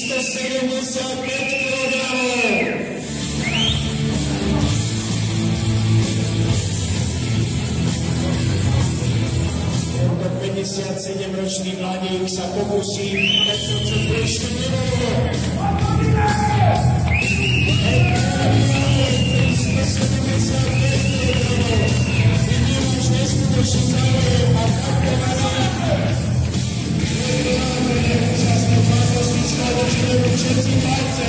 375 kilogramov. Tento 57-ročný mladík sa pokusí, keď to čo ešte nebolo. 375 kilogramov. Vidím už neskutočný záujem a takové účastný fantastická dočinegu všetci palce.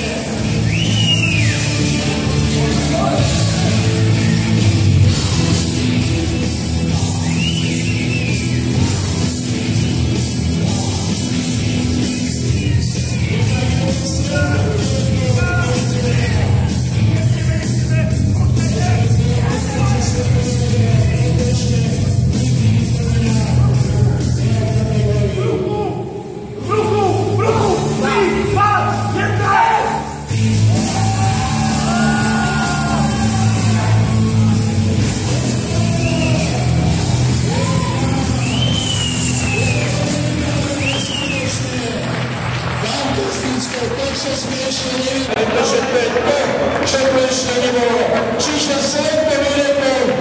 Pretože to je to, čo tu ešte nebolo. Čiže 7 výrokov